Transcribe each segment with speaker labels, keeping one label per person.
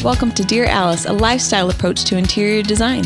Speaker 1: Welcome to Dear Alice, a lifestyle approach to interior design.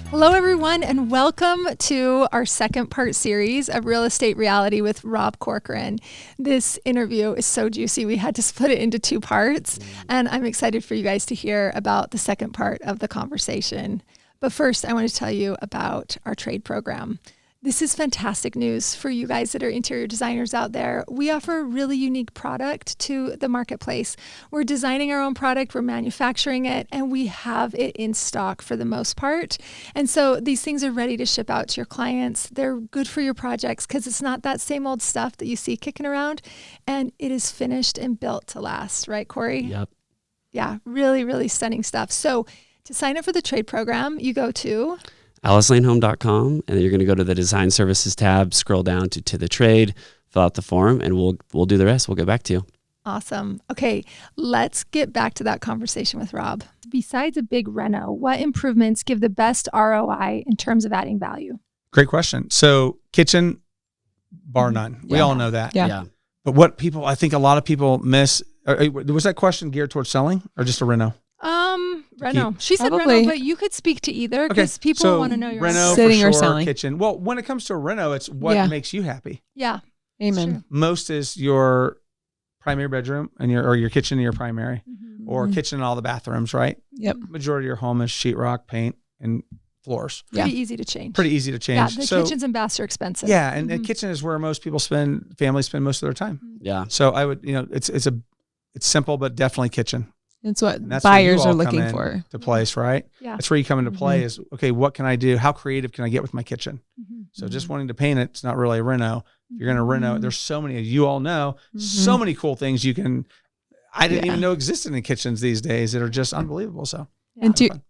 Speaker 2: Hello, everyone, and welcome to our second part series of Real Estate Reality with Rob Corcoran. This interview is so juicy. We had to split it into two parts, and I'm excited for you guys to hear about the second part of the conversation. But first, I want to tell you about our trade program. This is fantastic news for you guys that are interior designers out there. We offer a really unique product to the marketplace. We're designing our own product, we're manufacturing it, and we have it in stock for the most part. And so these things are ready to ship out to your clients. They're good for your projects because it's not that same old stuff that you see kicking around, and it is finished and built to last, right, Corey?
Speaker 3: Yep.
Speaker 2: Yeah, really, really stunning stuff. So to sign up for the trade program, you go to
Speaker 3: AliceLaneHome.com, and then you're going to go to the Design Services tab, scroll down to the trade, fill out the form, and we'll do the rest. We'll get back to you.
Speaker 2: Awesome. Okay, let's get back to that conversation with Rob. Besides a big reno, what improvements give the best ROI in terms of adding value?
Speaker 4: Great question. So kitchen, bar none. We all know that.
Speaker 2: Yeah.
Speaker 4: But what I think a lot of people miss, was that question geared towards selling or just a reno?
Speaker 2: Reno. She said
Speaker 5: Probably.
Speaker 2: reno, but you could speak to either because people want to know your
Speaker 4: reno
Speaker 5: Sitting
Speaker 4: for
Speaker 5: or
Speaker 4: sure,
Speaker 5: selling.
Speaker 4: kitchen. Well, when it comes to a reno, it's what makes you happy.
Speaker 2: Yeah.
Speaker 5: Amen.
Speaker 2: Sure.
Speaker 4: Most is your primary bedroom and your kitchen and your primary,
Speaker 2: Mm-hmm.
Speaker 4: or kitchen and all the bathrooms, right?
Speaker 5: Yep.
Speaker 4: Majority of your home is sheetrock, paint, and floors.
Speaker 2: Pretty easy to change.
Speaker 4: Pretty easy to
Speaker 2: Yeah,
Speaker 4: change.
Speaker 2: the kitchens and baths are expensive.
Speaker 4: Yeah, and the kitchen is where most people families spend most of their time.
Speaker 3: Yeah.
Speaker 4: So I would, it's simple, but definitely kitchen.
Speaker 5: It's what
Speaker 4: And that's where you
Speaker 5: buyers
Speaker 4: all
Speaker 5: are
Speaker 4: come
Speaker 5: looking
Speaker 4: in
Speaker 5: for.
Speaker 4: to place, right?
Speaker 2: Yeah.
Speaker 4: That's where you come into play is, okay, what can I do? How creative can I get with my kitchen?
Speaker 2: Mhm.
Speaker 4: So just wanting to paint it's not really a reno. If you're going to reno, there's so many, you all know, so many cool things I didn't even know existed in kitchens these days that are just unbelievable. So
Speaker 2: Yeah.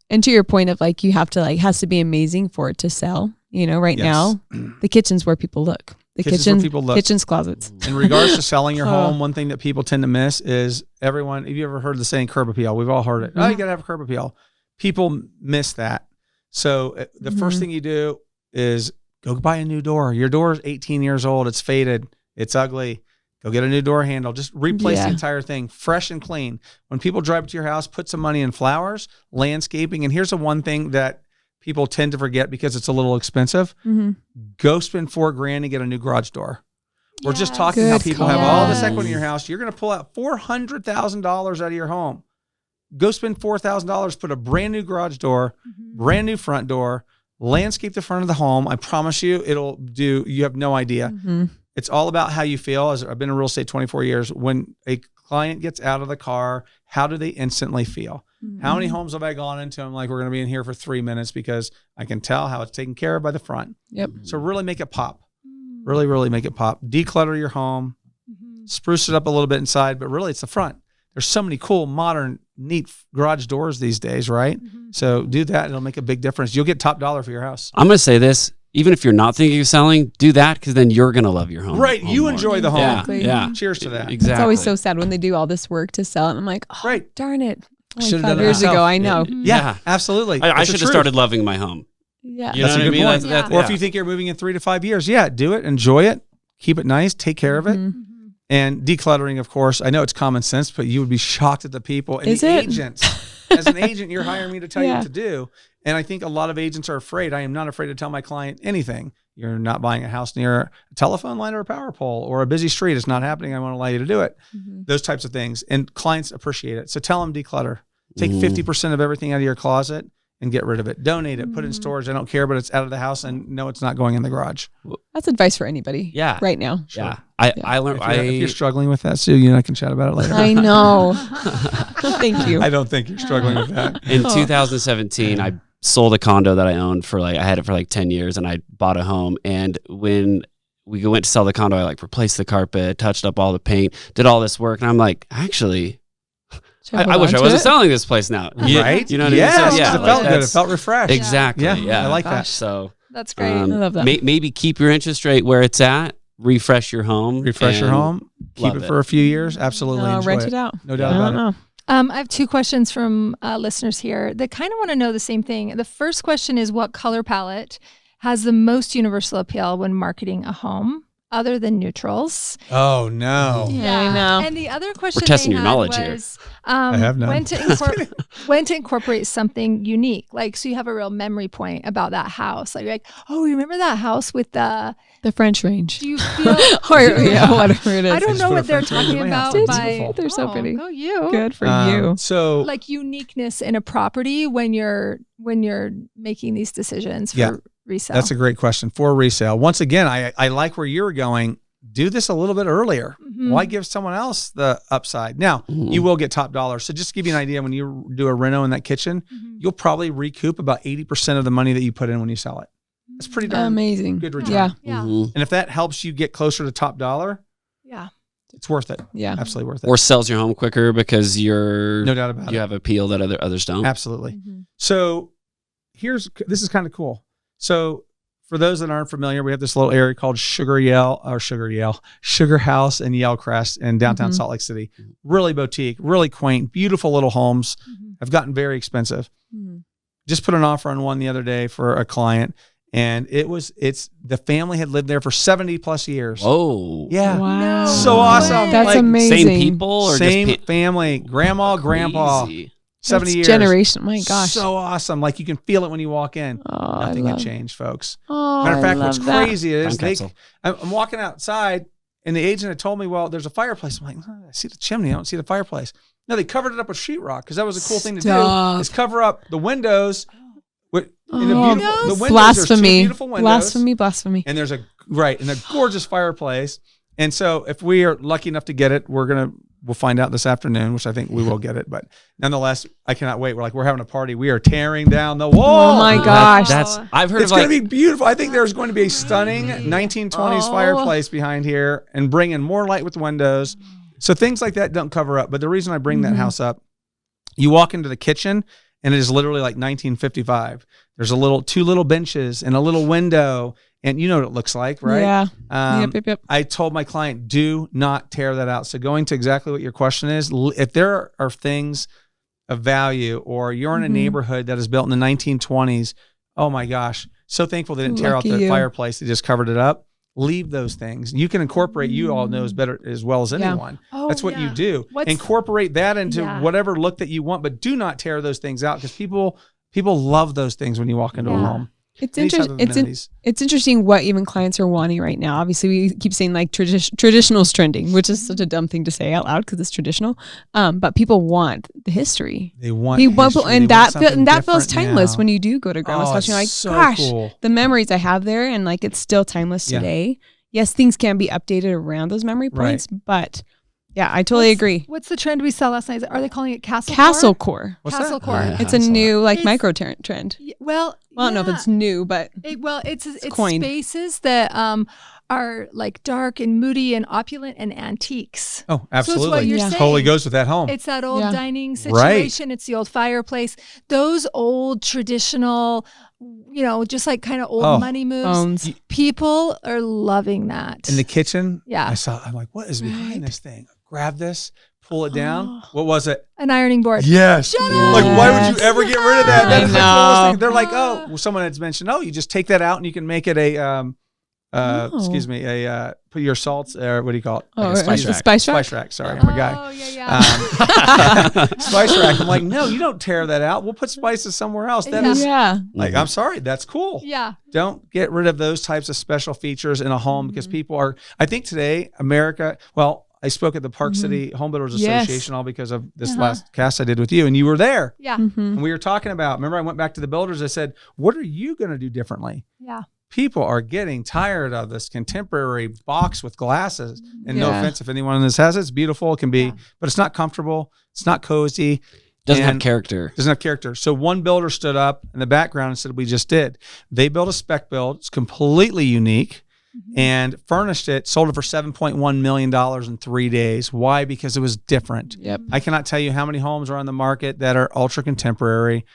Speaker 5: And to your point of like, you have to has to be amazing for it to sell. Right now, the kitchen's where people look. The
Speaker 4: Kitchen's where people look.
Speaker 5: kitchen's closets.
Speaker 4: in regards to selling your home, one thing that people tend to miss is have you ever heard the saying curb appeal? We've all heard it. Oh, you got to have a curb appeal. People miss that. So the first thing you do is go buy a new door. Your door is 18 years old. It's faded. It's ugly. Go get a new door handle. Just replace the entire thing, fresh and clean. When people drive up to your house, put some money in flowers, landscaping. And here's the one thing that people tend to forget because it's a little expensive. Go spend $4,000 to get a new garage door. We're just talking how people have all this equity in your house. You're going to pull out $400,000 out of your home. Go spend $4,000, put a brand new garage door, brand new front door, landscape the front of the home. I promise you, you have no idea. It's all about how you feel. As I've been in real estate 24 years. When a client gets out of the car, how do they instantly feel? How many homes have I gone into? I'm like, we're going to be in here for 3 minutes because I can tell how it's taken care of by the front.
Speaker 5: Yep.
Speaker 4: So really make it pop. Really, really make it pop. Declutter your home, spruce it up a little bit inside, but really it's the front. There's so many cool, modern, neat garage doors these days, right? So do that. It'll make a big difference. You'll get top dollar for your house.
Speaker 3: I'm going to say this. Even if you're not thinking of selling, do that because then you're going to love your home.
Speaker 4: Right. You
Speaker 3: more.
Speaker 4: enjoy the home.
Speaker 5: Exactly.
Speaker 3: Yeah.
Speaker 4: Cheers to that.
Speaker 3: Exactly.
Speaker 5: It's always so sad when they do all this work to sell it. And I'm like, oh,
Speaker 4: Right.
Speaker 5: darn it.
Speaker 4: Should've
Speaker 5: 5
Speaker 4: done it
Speaker 5: years
Speaker 4: myself.
Speaker 5: ago, I know.
Speaker 4: Yeah, absolutely.
Speaker 3: I
Speaker 4: It's
Speaker 3: should
Speaker 4: the
Speaker 3: have
Speaker 4: truth.
Speaker 3: started loving my home.
Speaker 5: Yeah.
Speaker 3: You know
Speaker 4: That's
Speaker 3: what
Speaker 4: a
Speaker 3: I
Speaker 4: good
Speaker 3: mean?
Speaker 4: point.
Speaker 3: That's-
Speaker 4: Or if you think you're moving in 3 to 5 years, do it. Enjoy it. Keep it nice. Take care of it. And decluttering, of course. I know it's common sense, but you would be shocked at the people and
Speaker 5: Is
Speaker 4: the
Speaker 5: it?
Speaker 4: agents. As an agent, you're hiring me to tell you what to do. And I think a lot of agents are afraid. I am not afraid to tell my client anything. You're not buying a house near a telephone line or a power pole or a busy street. It's not happening. I won't allow you to do it. Those types of things. And clients appreciate it. So tell them declutter. Take 50% of everything out of your closet and get rid of it. Donate it. Put it in storage. I don't care, but it's out of the house and no, it's not going in the garage.
Speaker 5: That's advice for anybody.
Speaker 3: Yeah.
Speaker 5: Right now.
Speaker 3: Yeah. I learned.
Speaker 4: If you're struggling with that, Sue, you and I can chat about it later.
Speaker 5: I know. Thank you.
Speaker 4: I don't think you're struggling with that.
Speaker 3: In 2017, I sold a condo that I owned I had it for 10 years and I bought a home. And when we went to sell the condo, I replaced the carpet, touched up all the paint, did all this work. And I'm like, actually, I wish I wasn't selling this place now.
Speaker 4: Right?
Speaker 3: You know what
Speaker 4: yes,
Speaker 3: I mean? So,
Speaker 4: it felt good. It felt refreshed.
Speaker 3: Exactly.
Speaker 4: Yeah, I like that.
Speaker 3: So
Speaker 2: That's great.
Speaker 5: I love that.
Speaker 3: Maybe keep your interest rate where it's at. Refresh your home.
Speaker 4: Refresh your home. Keep it for a few years. Absolutely. Enjoy
Speaker 5: rent it out.
Speaker 4: No doubt about it.
Speaker 2: I have two questions from listeners here that kind of want to know the same thing. The first question is, what color palette has the most universal appeal when marketing a home? other than neutrals.
Speaker 4: Oh no.
Speaker 5: Yeah, I know.
Speaker 2: And the other question
Speaker 3: testing
Speaker 2: they
Speaker 3: your
Speaker 2: had
Speaker 3: knowledge
Speaker 2: was,
Speaker 4: I have none.
Speaker 2: when to incorporate something unique. Like, so you have a real memory point about that house. Like, you're like, oh, remember that house with the
Speaker 5: French range.
Speaker 2: Do you feel?
Speaker 5: Or whatever it is.
Speaker 2: I don't know
Speaker 4: put a
Speaker 2: what they're
Speaker 4: French range
Speaker 2: talking
Speaker 4: in my house.
Speaker 2: about.
Speaker 4: It's
Speaker 2: By,
Speaker 4: beautiful.
Speaker 5: They're so pretty.
Speaker 2: Go you.
Speaker 5: Good for you.
Speaker 4: So
Speaker 2: Like uniqueness in a property when you're making these decisions for
Speaker 4: Yeah.
Speaker 2: resale.
Speaker 4: that's a great question for resale. Once again, I like where you're going. Do this a little bit earlier.
Speaker 2: Mhm.
Speaker 4: Why give someone else the upside? Now, you will get top dollar. So just to give you an idea, when you do a reno in that kitchen,
Speaker 2: Mhm.
Speaker 4: you'll probably recoup about 80% of the money that you put in when you sell it. That's pretty darn
Speaker 5: Amazing.
Speaker 4: good return.
Speaker 5: Yeah.
Speaker 2: Yeah.
Speaker 3: Mhm.
Speaker 4: And if that helps you get closer to top dollar,
Speaker 2: Yeah.
Speaker 4: it's worth it.
Speaker 5: Yeah.
Speaker 4: Absolutely worth it.
Speaker 3: Or sells your home quicker because
Speaker 4: No doubt about
Speaker 3: you
Speaker 4: it.
Speaker 3: have appeal that others don't.
Speaker 4: Absolutely.
Speaker 5: Mhm.
Speaker 4: So this is kind of cool. So for those that aren't familiar, we have this little area called Sugar House and Yellcrest in downtown
Speaker 5: Mhm.
Speaker 4: Salt Lake City. Really boutique, really quaint, beautiful little homes.
Speaker 2: Mhm.
Speaker 4: Have gotten very expensive.
Speaker 5: Mhm.
Speaker 4: Just put an offer on one the other day for a client, and it's the family had lived there for 70 plus years.
Speaker 3: Whoa.
Speaker 4: Yeah.
Speaker 5: Wow.
Speaker 4: So awesome.
Speaker 5: That's
Speaker 4: Like,
Speaker 5: amazing.
Speaker 3: Same people or
Speaker 4: Same
Speaker 3: just
Speaker 4: family, grandma, grandpa,
Speaker 3: Crazy.
Speaker 4: 70
Speaker 5: That's
Speaker 4: years.
Speaker 5: generation. My gosh.
Speaker 4: So awesome. Like you can feel it when you walk in.
Speaker 5: Oh,
Speaker 4: Nothing
Speaker 5: I
Speaker 4: had
Speaker 5: love,
Speaker 4: changed, folks.
Speaker 5: oh,
Speaker 4: Matter of fact,
Speaker 5: I
Speaker 4: what's
Speaker 5: love that.
Speaker 4: crazy is
Speaker 3: Time capsule.
Speaker 4: I'm walking outside and the agent had told me, well, there's a fireplace. I'm like, "Oh, I see the chimney. I don't see the fireplace. No, they covered it up with sheetrock because that was a cool thing to do.
Speaker 5: Stop.
Speaker 4: Is cover up the windows. In the
Speaker 5: Oh,
Speaker 4: beautiful, the windows, there's two
Speaker 5: blasphemy.
Speaker 4: beautiful windows.
Speaker 5: Blasphemy.
Speaker 4: And there's a gorgeous fireplace. And so if we are lucky enough to get it, we'll find out this afternoon, which I think we will get it. But nonetheless, I cannot wait. We're having a party. We are tearing down the wall.
Speaker 5: Oh my gosh.
Speaker 3: That's I've heard
Speaker 4: It's
Speaker 3: of
Speaker 4: going
Speaker 3: like
Speaker 4: to be beautiful. I think there's going to be a stunning 1920s
Speaker 2: Oh.
Speaker 4: fireplace behind here and bring in more light with the windows. So things like that don't cover up. But the reason I bring that house up, you walk into the kitchen and it is literally like 1955. There's two little benches and a little window. And you know what it looks like, right?
Speaker 5: Yeah. Yep.
Speaker 4: I told my client, do not tear that out. So going to exactly what your question is, if there are things of value or you're in a neighborhood that is built in the 1920s, oh my gosh, so thankful they didn't tear out
Speaker 5: Lucky
Speaker 4: the
Speaker 5: you.
Speaker 4: fireplace. They just covered it up. Leave those things. You can incorporate, you all know as well as
Speaker 5: Yeah.
Speaker 4: anyone.
Speaker 2: Oh,
Speaker 4: That's what
Speaker 2: yeah.
Speaker 4: you do.
Speaker 2: What's-
Speaker 4: Incorporate that into
Speaker 2: Yeah.
Speaker 4: whatever look that you want, but do not tear those things out because people love those things when you walk into a
Speaker 2: Yeah.
Speaker 4: home.
Speaker 5: It's
Speaker 4: Any type
Speaker 5: interesting.
Speaker 4: of amenities.
Speaker 5: It's interesting what even clients are wanting right now. Obviously, we keep saying like traditional's trending, which is such a dumb thing to say out loud because it's traditional. But people want the history.
Speaker 4: They want
Speaker 5: People,
Speaker 4: history. They
Speaker 5: and
Speaker 4: want
Speaker 5: that
Speaker 4: something
Speaker 5: that feels
Speaker 4: different
Speaker 5: timeless
Speaker 4: now.
Speaker 5: when you do go to grandma's
Speaker 4: Oh,
Speaker 5: house. You're like,
Speaker 4: it's so
Speaker 5: gosh,
Speaker 4: cool.
Speaker 5: the memories I have there, and like it's still timeless
Speaker 4: Yeah.
Speaker 5: today. Yes, things can be updated around those memory
Speaker 4: Right.
Speaker 5: points, but yeah, I totally agree.
Speaker 2: What's the trend we saw last night? Are they calling it Castle
Speaker 5: Castlecore.
Speaker 4: What's
Speaker 2: Castle
Speaker 4: that?
Speaker 2: Core.
Speaker 3: Yeah.
Speaker 5: It's a
Speaker 3: I saw
Speaker 5: new like
Speaker 2: It's-
Speaker 5: micro trend.
Speaker 2: Well,
Speaker 5: Well, I don't know if
Speaker 2: yeah.
Speaker 5: it's new, but
Speaker 2: It's
Speaker 5: coined.
Speaker 2: spaces that are like dark and moody and opulent and antiques.
Speaker 4: Oh,
Speaker 2: So it's
Speaker 4: absolutely.
Speaker 2: what you're
Speaker 5: Yeah.
Speaker 2: saying.
Speaker 4: Totally goes with that home.
Speaker 2: It's that old
Speaker 5: Yeah.
Speaker 2: dining
Speaker 4: Right.
Speaker 2: situation. It's the old fireplace. Those old traditional, just like kind of old
Speaker 4: Oh.
Speaker 2: money moves.
Speaker 5: bones.
Speaker 2: People are loving that.
Speaker 4: In the kitchen,
Speaker 2: Yeah.
Speaker 4: I'm like, what is behind this thing? Grab this, pull it down. What was it?
Speaker 2: An ironing board.
Speaker 4: Yes.
Speaker 2: Shut
Speaker 5: up.
Speaker 4: Like, why would
Speaker 5: Yes.
Speaker 4: you ever get rid of that?
Speaker 5: I
Speaker 4: That's the coolest
Speaker 5: know.
Speaker 4: thing. They're like, well, someone had mentioned, you just take that out and you can make it a, excuse me, put your salts, what do you call it?
Speaker 5: Oh,
Speaker 3: a spice
Speaker 5: a
Speaker 3: rack.
Speaker 5: spice rack.
Speaker 4: Spice rack. Sorry, I'm a guy.
Speaker 2: Oh, yeah.
Speaker 4: Spice rack. I'm like, no, you don't tear that out. We'll put spices somewhere else. That
Speaker 2: Yeah.
Speaker 4: is
Speaker 5: Yeah.
Speaker 4: like, I'm sorry, that's cool.
Speaker 2: Yeah.
Speaker 4: Don't get rid of those types of special features in a home because people are, I think today, America, well, I spoke at the Park City Home Builders
Speaker 5: Yes.
Speaker 4: Association all because of this last cast I did with you, and you were there.
Speaker 2: Yeah.
Speaker 4: And we were talking about, remember I went back to the builders, I said, what are you going to do differently?
Speaker 2: Yeah.
Speaker 4: People are getting tired of this contemporary box with glasses. And no
Speaker 5: Yeah.
Speaker 4: offense if anyone in this has it, it's beautiful, it can be, but it's not comfortable, it's not cozy.
Speaker 3: doesn't have
Speaker 4: And-
Speaker 3: character.
Speaker 4: Doesn't have character. So one builder stood up in the background and said, we just did. They built a spec build. It's completely unique and furnished it, sold it for $7.1 million in 3 days. Why? Because it was different.
Speaker 5: Yep.
Speaker 4: I cannot tell you how many homes are on the market that are ultra contemporary.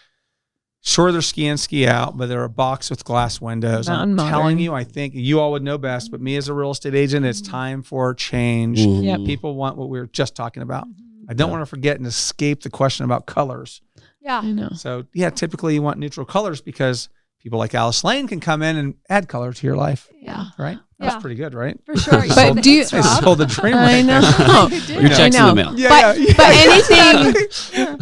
Speaker 4: Sure, they're ski in, ski out, but they're a box with glass windows. I'm
Speaker 5: Non-modern.
Speaker 4: telling you, I think you all would know best, but me as a real estate agent, it's time for change.
Speaker 3: Mhm.
Speaker 5: Yep.
Speaker 4: People want what we were just talking about. I don't want to forget and escape the question about colors.
Speaker 2: Yeah.
Speaker 5: I know.
Speaker 4: So yeah, typically you want neutral colors because people like Alice Lane can come in and add color to your life,
Speaker 2: Yeah.
Speaker 4: right? That's
Speaker 2: Yeah.
Speaker 4: pretty good, right?
Speaker 2: For sure.
Speaker 5: But do you?
Speaker 4: They sold the dream
Speaker 5: I
Speaker 4: right
Speaker 5: know.
Speaker 4: there.
Speaker 3: Your check's in
Speaker 5: I
Speaker 3: the
Speaker 5: know.
Speaker 3: mail.
Speaker 4: Yeah,
Speaker 5: But anything,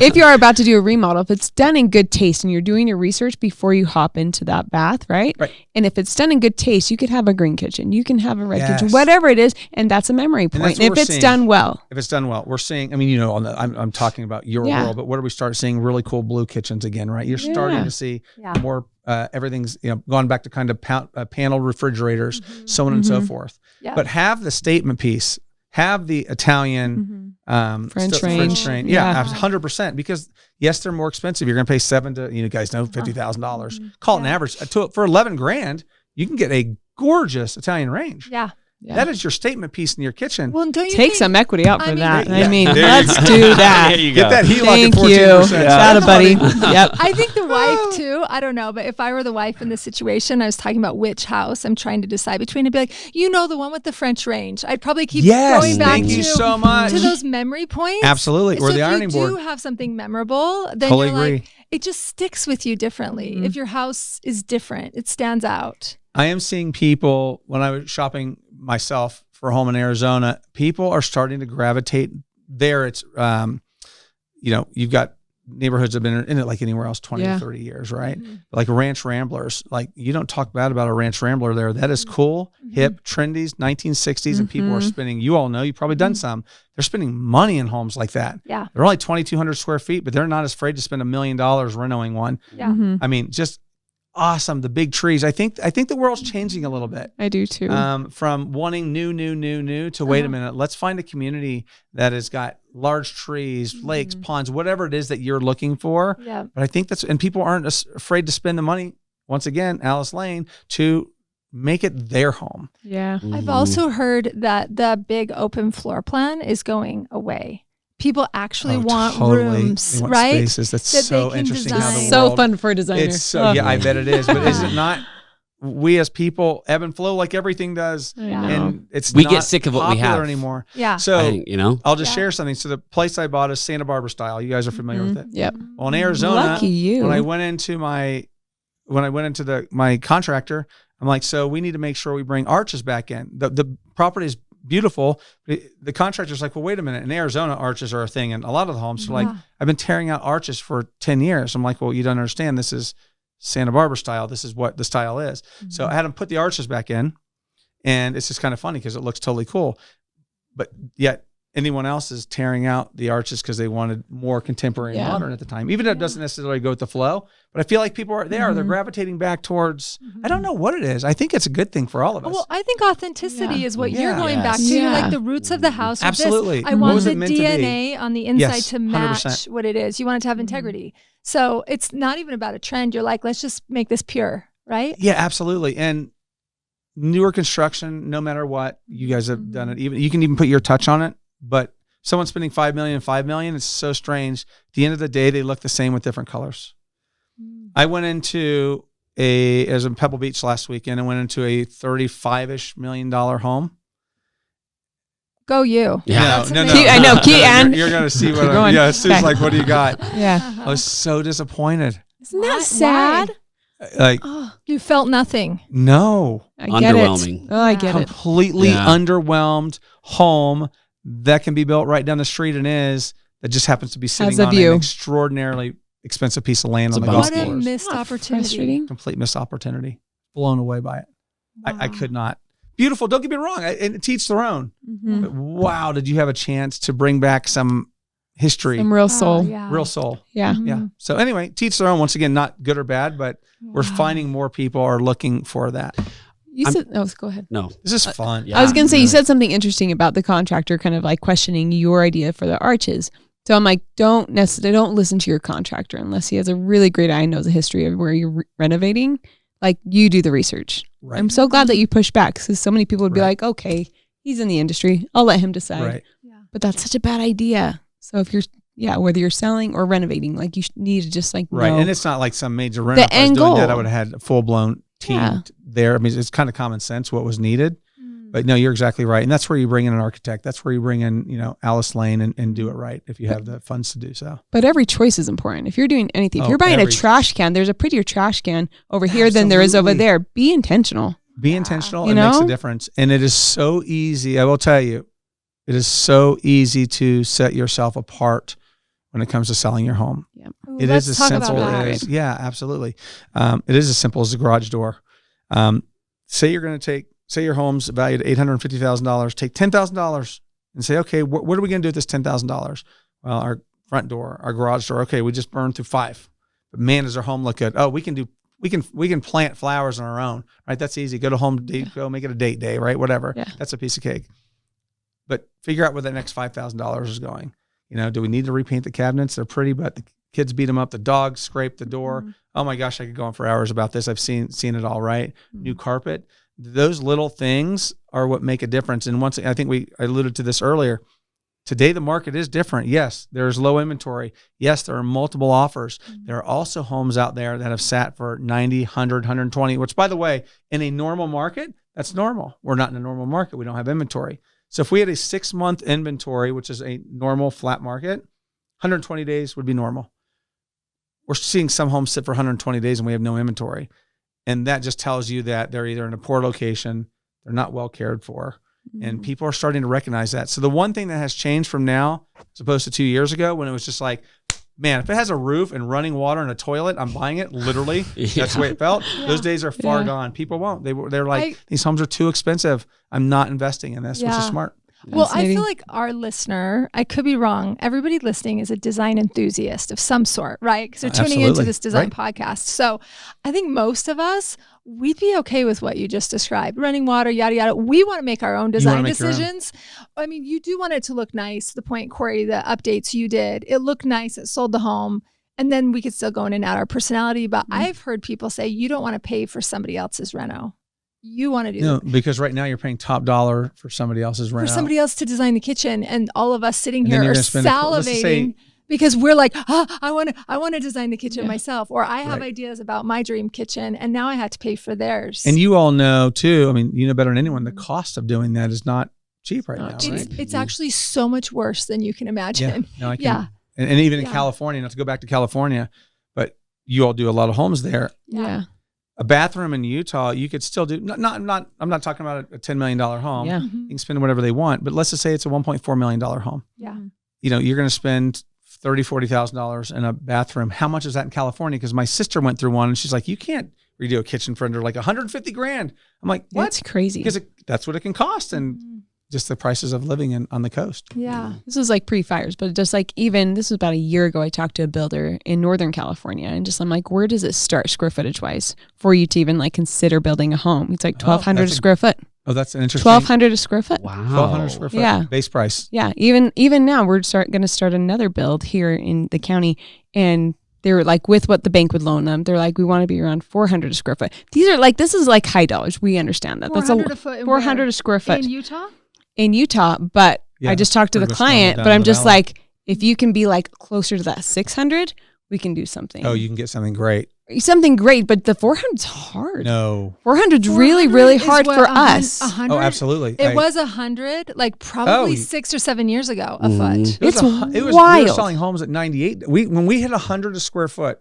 Speaker 5: if you are about to do a remodel, if it's done in good taste and you're doing your research before you hop into that bath, right?
Speaker 4: Right.
Speaker 5: And if it's done in good taste, you could have a green kitchen, you can have a red kitchen,
Speaker 4: Yes.
Speaker 5: whatever it is, and that's a memory
Speaker 4: that's
Speaker 5: point.
Speaker 4: what
Speaker 5: If
Speaker 4: we're
Speaker 5: it's
Speaker 4: seeing.
Speaker 5: done well,
Speaker 4: If it's done well, we're seeing. I mean, I'm talking about your
Speaker 5: Yeah.
Speaker 4: world, but where do we start seeing really cool blue kitchens again? Right, you're starting
Speaker 5: Yeah.
Speaker 4: to see
Speaker 2: Yeah.
Speaker 4: more. Everything's gone back to kind of paneled refrigerators, so on and so forth.
Speaker 2: Yeah.
Speaker 4: But have the statement piece, have the Italian
Speaker 5: French
Speaker 4: French
Speaker 5: range.
Speaker 4: Yeah,
Speaker 5: Yeah.
Speaker 4: 100%. Because yes, they're more expensive. You're going to pay $50,000. Call it an average for $11,000. You can get a gorgeous Italian range.
Speaker 2: Yeah.
Speaker 5: Yeah.
Speaker 4: That is your statement piece in your kitchen.
Speaker 2: Well, don't you
Speaker 5: take
Speaker 2: think,
Speaker 5: some equity out for
Speaker 2: I mean,
Speaker 5: that.
Speaker 4: yeah.
Speaker 5: I mean,
Speaker 4: There you
Speaker 5: let's
Speaker 4: go.
Speaker 5: do that.
Speaker 3: There you
Speaker 4: Get
Speaker 3: go.
Speaker 4: that HELOC
Speaker 5: Thank
Speaker 4: at
Speaker 5: you.
Speaker 4: 14%.
Speaker 5: Shout out, buddy. Yep.
Speaker 2: I think the wife too, I don't know, but if I were the wife in this situation, I was talking about which house I'm trying to decide between, I'd be like, the one with the French range. I'd probably keep
Speaker 4: Yes,
Speaker 2: going back
Speaker 4: thank you so much.
Speaker 2: to those memory points.
Speaker 4: Absolutely. Or
Speaker 2: So
Speaker 4: the
Speaker 2: if
Speaker 4: ironing
Speaker 2: you
Speaker 4: board.
Speaker 2: do have something memorable, then
Speaker 4: Totally
Speaker 2: you're
Speaker 4: agree.
Speaker 2: like, it just sticks with you differently. If your house is different, it stands out.
Speaker 4: I am seeing people when I was shopping myself for a home in Arizona, people are starting to gravitate there. It's, you've got neighborhoods that have been in it like anywhere else 20
Speaker 5: Yeah.
Speaker 4: to 30 years, right? Like ranch ramblers. Like you don't talk bad about a ranch rambler there. That is cool, hip, trendy, 1960s, and people are spending, you all know, you've probably done some. They're spending money in homes like that.
Speaker 2: Yeah.
Speaker 4: They're only 2,200 square feet, but they're not as afraid to spend $1 million renovating one.
Speaker 2: Yeah.
Speaker 4: I mean, just awesome. The big trees. I think the world's changing a little bit.
Speaker 5: I do too.
Speaker 4: From wanting new to wait a minute, let's find a community that has got large trees, lakes, ponds, whatever it is that you're looking for.
Speaker 2: Yeah.
Speaker 4: But I think and people aren't afraid to spend the money, once again, Alice Lane, to make it their home.
Speaker 5: Yeah.
Speaker 2: I've also heard that the big open floor plan is going away. People actually want rooms,
Speaker 4: They want
Speaker 2: right?
Speaker 4: spaces. That's
Speaker 2: that
Speaker 4: so
Speaker 2: they can
Speaker 4: interesting how the
Speaker 2: design.
Speaker 5: So
Speaker 4: world,
Speaker 5: fun for a designer.
Speaker 4: it's so, yeah, I bet it is. But is it not? We as people ebb and flow like everything does.
Speaker 5: I know.
Speaker 4: And it's
Speaker 3: We
Speaker 4: not
Speaker 3: get sick of what we
Speaker 4: popular
Speaker 3: have.
Speaker 4: anymore.
Speaker 2: Yeah.
Speaker 4: So
Speaker 3: I think,
Speaker 4: I'll just
Speaker 2: Yeah.
Speaker 4: share something. So the place I bought is Santa Barbara style. You guys are familiar with it.
Speaker 5: Yep.
Speaker 4: Well, in Arizona,
Speaker 5: Lucky you.
Speaker 4: when I went into my contractor, I'm like, so we need to make sure we bring arches back in. The property is beautiful. The contractor's like, well, wait a minute. In Arizona, arches are a thing, and a lot of the homes are like, I've been tearing out arches for 10 years. I'm like, well, you don't understand. This is Santa Barbara style. This is what the style is. So I had them put the arches back in, and it's just kind of funny because it looks totally cool. But yet anyone else is tearing out the arches because they wanted more contemporary and modern at the time. Even though it doesn't necessarily go with the flow, but I feel like people they're gravitating back towards, I don't know what it is. I think it's a good thing for all of us.
Speaker 2: Well, I think authenticity is what you're going
Speaker 3: Yes.
Speaker 2: back to.
Speaker 5: Yeah.
Speaker 2: Like the roots of the house. Or this.
Speaker 4: Absolutely.
Speaker 2: I
Speaker 4: What
Speaker 2: want
Speaker 4: was
Speaker 2: the
Speaker 4: it meant to be?
Speaker 2: DNA on the inside
Speaker 4: Yes,
Speaker 2: to match
Speaker 4: 100%.
Speaker 2: what it is. You want it to have integrity. So it's not even about a trend. You're like, let's just make this pure, right?
Speaker 4: Yeah, absolutely. And newer construction, no matter what, you guys have done it. Even you can even put your touch on it, but someone spending $5 million, it's so strange. At the end of the day, they look the same with different colors. I went into I was in Pebble Beach last weekend and went into a $35-ish million home.
Speaker 2: Go you.
Speaker 3: Yeah.
Speaker 2: That's
Speaker 4: No.
Speaker 2: amazing.
Speaker 5: I know, Key, and
Speaker 4: You're going to see what
Speaker 5: Keep going.
Speaker 4: Sue's
Speaker 5: Okay.
Speaker 4: like, what do you got?
Speaker 5: yeah.
Speaker 4: I was so disappointed.
Speaker 5: Isn't that sad?
Speaker 4: Like,
Speaker 2: You felt nothing.
Speaker 4: no.
Speaker 5: I get
Speaker 3: Underwhelming.
Speaker 5: it. Oh, I get it.
Speaker 4: Completely
Speaker 3: Yeah.
Speaker 4: underwhelmed home that can be built right down the street and that just happens to be sitting
Speaker 5: a
Speaker 4: on
Speaker 5: view.
Speaker 4: an extraordinarily expensive piece of land
Speaker 3: It's
Speaker 4: on
Speaker 3: a
Speaker 4: the golf
Speaker 2: What
Speaker 3: golf
Speaker 2: a
Speaker 3: course.
Speaker 4: course.
Speaker 2: missed opportunity.
Speaker 5: Frustrating.
Speaker 4: Complete missed opportunity. Blown away by it. I
Speaker 2: Wow.
Speaker 4: could not. Beautiful. Don't get me wrong. And to each their own.
Speaker 5: Mhm.
Speaker 4: But wow, did you have a chance to bring back some history,
Speaker 5: Some real
Speaker 2: Oh,
Speaker 5: soul.
Speaker 2: yeah.
Speaker 4: real soul?
Speaker 5: Yeah.
Speaker 4: Yeah. So anyway, to each their own. Once again, not good or bad, but we're finding more people are looking for that.
Speaker 5: You said, go ahead.
Speaker 3: No.
Speaker 4: This is fun.
Speaker 3: yeah.
Speaker 5: I was going to say, you said something interesting about the contractor kind of like questioning your idea for the arches. So I'm like, don't listen to your contractor unless he has a really great eye and knows the history of where you're renovating. Like you do the research.
Speaker 4: Right.
Speaker 5: I'm so glad that you pushed back because so many people would be
Speaker 4: Right.
Speaker 5: like, okay, he's in the industry. I'll let him decide.
Speaker 4: Right.
Speaker 5: But that's such a bad idea. So if you're, whether you're selling or renovating, like you need to just like
Speaker 4: Right.
Speaker 5: know.
Speaker 4: And it's not like some major renter. If I was
Speaker 5: end
Speaker 4: doing that,
Speaker 5: goal.
Speaker 4: I would have had a full blown team
Speaker 5: Yeah.
Speaker 4: there. I mean, it's kind of common sense what was needed. But no, you're exactly right. And that's where you bring in an architect. That's where you bring in, Alice Lane and do it right if you have the funds to do so.
Speaker 5: But every choice is important. If you're doing anything, if
Speaker 4: Oh,
Speaker 5: you're buying a
Speaker 4: every-
Speaker 5: trash can, there's a prettier trash can over here than there is over
Speaker 4: Absolutely.
Speaker 5: there. Be intentional.
Speaker 4: Be intentional.
Speaker 5: You
Speaker 4: It makes
Speaker 5: know?
Speaker 4: a difference. And it is so easy. I will tell you, it is so easy to set yourself apart when it comes to selling your home.
Speaker 2: Ooh,
Speaker 4: It
Speaker 2: let's
Speaker 4: is as
Speaker 2: talk about
Speaker 4: simple
Speaker 2: that.
Speaker 4: as, yeah, absolutely. It is as simple as the garage door. Say you're going to say your home's valued at $850,000, take $10,000 and say, okay, what are we going to do with this $10,000? Well, our front door, our garage door. Okay, we just burned through 5. But man, does our home look good? Oh, we can plant flowers on our own, right? That's easy. Go to Home Depot, make it a date day, right? Whatever.
Speaker 5: Yeah.
Speaker 4: That's a piece of cake. But figure out where the next $5,000 is going. Do we need to repaint the cabinets? They're pretty, but the kids beat them up. The dogs scrape the door.
Speaker 2: Mm-hmm.
Speaker 4: Oh my gosh, I could go on for hours about this. I've seen it all, right? New carpet. Those little things are what make a difference. And I think I alluded to this earlier. Today, the market is different. Yes, there's low inventory. Yes, there are multiple offers. There are also homes out there that have sat for 90, 100, 120, which, by the way, in a normal market, that's normal. We're not in a normal market. We don't have inventory. So if we had a 6-month inventory, which is a normal flat market, 120 days would be normal. We're seeing some homes sit for 120 days and we have no inventory. And that just tells you that they're either in a poor location, they're not well cared for, and people are starting to recognize that. So the one thing that has changed from now, as opposed to 2 years ago, when it was just like, man, if it has a roof and running water and a toilet, I'm buying it. Literally, that's the way it felt.
Speaker 2: Yeah.
Speaker 4: Those days are far gone. People won't. They're like, these homes are too expensive. I'm not investing in this, which is smart.
Speaker 2: Well, I feel like our listener, I could be wrong, everybody listening is a design enthusiast of some sort, right? Because they're tuning into this design podcast. So I think most of us, we'd be okay with what you just described. Running water, yada, yada. We want to make our own design decisions. I mean, you do want it to look nice. The point, Corey, the updates you did, it looked nice. It sold the home. And then we could still go in and out our personality. But I've heard people say, you don't want to pay for somebody else's reno. You want to do
Speaker 4: because right now you're paying top dollar for somebody else's rent.
Speaker 2: For somebody else to design the kitchen, and all of us sitting here are salivating because we're like, I want to design the kitchen myself, or I have ideas about my dream kitchen, and now I have to pay for theirs.
Speaker 4: And you all know too. I mean, you know better than anyone. The cost of doing that is not cheap right now.
Speaker 2: It's actually so much worse than you can imagine.
Speaker 4: Yeah, no, I can. And even in California, not to go back to California, but you all do a lot of homes there.
Speaker 5: Yeah.
Speaker 4: A bathroom in Utah, you could still do. I'm not talking about a $10 million home.
Speaker 5: Yeah.
Speaker 4: You can spend whatever they want, but let's just say it's a $1.4 million home.
Speaker 2: Yeah.
Speaker 4: You're going to spend $30,000-$40,000 in a bathroom. How much is that in California? Because my sister went through one, and she's like, "You can't redo a kitchen for under like $150,000." I'm like, "What?"
Speaker 5: That's crazy.
Speaker 4: Because that's what it can cost, and just the prices of living on the coast.
Speaker 2: Yeah.
Speaker 5: This was like pre-fires, but just like this was about a year ago, I talked to a builder in Northern California, and I'm like, where does it start square footage wise for you to even like consider building a home? It's like 1,200 a square foot.
Speaker 4: Oh, that's an interesting.
Speaker 5: 1,200 a square foot.
Speaker 3: Wow.
Speaker 4: 1,200 square foot.
Speaker 5: Yeah.
Speaker 4: Base price.
Speaker 5: Yeah. Even now we're going to start another build here in the county, and they're like, with what the bank would loan them, they're like, we want to be around 400 a square foot. This is like high dollars. We understand that. That's
Speaker 2: 400 a foot.
Speaker 5: 400 a square foot.
Speaker 2: In
Speaker 5: Utah, but I just talked to the client, but I'm just like, if you can be like closer to that 600, we can do something.
Speaker 4: Oh, you can get something great.
Speaker 5: Something great, but the 400's hard.
Speaker 4: No.
Speaker 5: 400's really, really hard for us.
Speaker 2: 100?
Speaker 4: Oh, absolutely.
Speaker 2: It was 100, like probably 6 or 7 years ago, a foot.
Speaker 5: It's
Speaker 4: wild. We were selling homes at 98. When we hit 100 a square foot,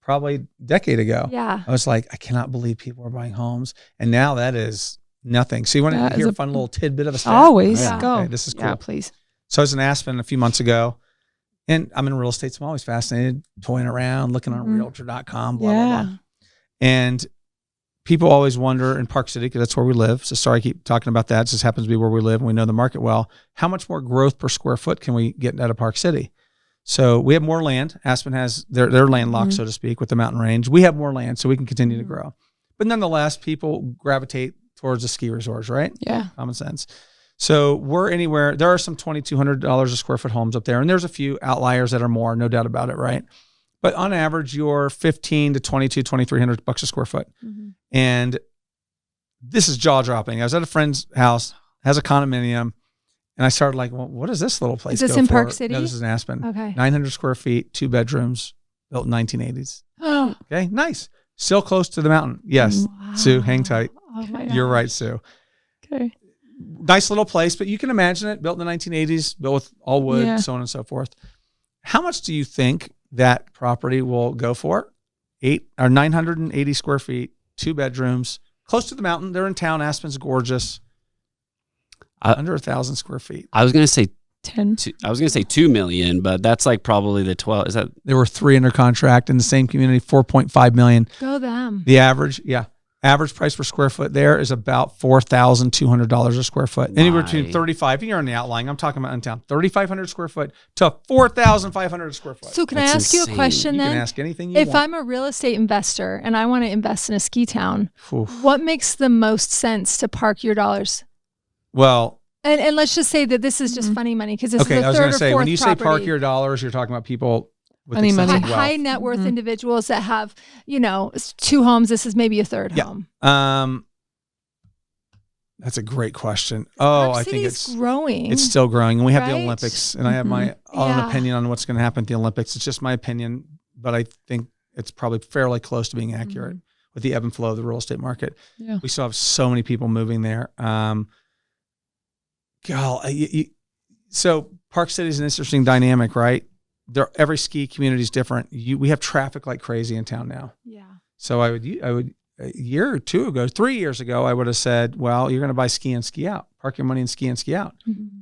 Speaker 4: probably a decade ago,
Speaker 2: yeah,
Speaker 4: I was like, I cannot believe people are buying homes. And now that is nothing. So you want to hear a fun little tidbit of a stat?
Speaker 5: Always.
Speaker 2: Yeah.
Speaker 5: Go.
Speaker 4: Okay, this is cool.
Speaker 5: Yeah, please.
Speaker 4: So I was in Aspen a few months ago, and I'm in real estate, so I'm always fascinated, toying around, looking on realtor.com, blah, blah, blah. And people always wonder in Park City, because that's where we live. So sorry I keep talking about that. It just happens to be where we live and we know the market well. How much more growth per square foot can we get out of Park City? So we have more land. Aspen has their landlocked, so to speak, with the mountain range. We have more land, so we can continue to grow. But nonetheless, people gravitate towards the ski resorts, right?
Speaker 5: Yeah.
Speaker 4: Common sense. So we're anywhere. There are some $2,200 a square foot homes up there, and there's a few outliers that are more, no doubt about it, right? But on average, you're $1,500 to $2,300 a square foot. And this is jaw dropping. I was at a friend's house, has a condominium, and I started like, well, what is this little place?
Speaker 2: Is this in Park City?
Speaker 4: No, this is in Aspen.
Speaker 2: Okay.
Speaker 4: 900 square feet, 2 bedrooms, built in 1980s.
Speaker 2: Oh,
Speaker 4: Okay, nice. Still close to the mountain. Yes,
Speaker 2: wow.
Speaker 4: Sue, hang tight.
Speaker 2: Oh my
Speaker 4: You're
Speaker 2: God.
Speaker 4: right, Sue.
Speaker 5: Okay.
Speaker 4: Nice little place, but you can imagine it, built in the 1980s, built with all wood, so on and so forth. How much do you think that property will go for? 980 square feet, 2 bedrooms, close to the mountain. They're in town. Aspen's gorgeous. Under 1,000 square feet.
Speaker 3: I was gonna say
Speaker 5: 10.
Speaker 3: I was gonna say 2 million, but that's like probably the 12. Is that
Speaker 4: There were 3 under contract in the same community, 4.5 million.
Speaker 2: Go them.
Speaker 4: The average price per square foot there is about $4,200 a square foot. Anywhere between 35, and you're on the outlying, I'm talking about in town, 3,500 square foot to 4,500 square foot.
Speaker 2: So can I
Speaker 3: That's
Speaker 2: ask you a
Speaker 3: insane.
Speaker 2: question
Speaker 4: You
Speaker 2: then?
Speaker 4: can ask anything you
Speaker 2: If
Speaker 4: want.
Speaker 2: I'm a real estate investor and I want to invest in a ski town,
Speaker 4: Oof.
Speaker 2: what makes the most sense to park your dollars?
Speaker 4: Well,
Speaker 2: And let's just say that this is just funny money because this
Speaker 4: okay,
Speaker 2: is
Speaker 4: I
Speaker 2: the
Speaker 4: was
Speaker 2: third
Speaker 4: going
Speaker 2: or
Speaker 4: to say,
Speaker 2: fourth
Speaker 4: when you say park
Speaker 2: property.
Speaker 4: your dollars, you're talking about people with
Speaker 5: Funny money.
Speaker 4: extensive wealth.
Speaker 2: High net worth individuals that have, 2 homes. This is maybe a third
Speaker 4: Yeah.
Speaker 2: home.
Speaker 4: That's a great question. Oh,
Speaker 2: Park
Speaker 4: I think
Speaker 2: City's
Speaker 4: it's
Speaker 2: growing.
Speaker 4: It's still growing, and we have the
Speaker 2: Right?
Speaker 4: Olympics, and I have my own
Speaker 2: Yeah.
Speaker 4: opinion on what's going to happen at the Olympics. It's just my opinion, but I think it's probably fairly close to being accurate with the ebb and flow of the real estate market.
Speaker 5: Yeah.
Speaker 4: We still have so many people moving there. So Park City is an interesting dynamic, right? Every ski community is different. We have traffic like crazy in town now.
Speaker 2: Yeah.
Speaker 4: So I would a year or two ago, 3 years ago, I would have said, well, you're going to buy ski in, ski out. Park your money in ski in, ski out.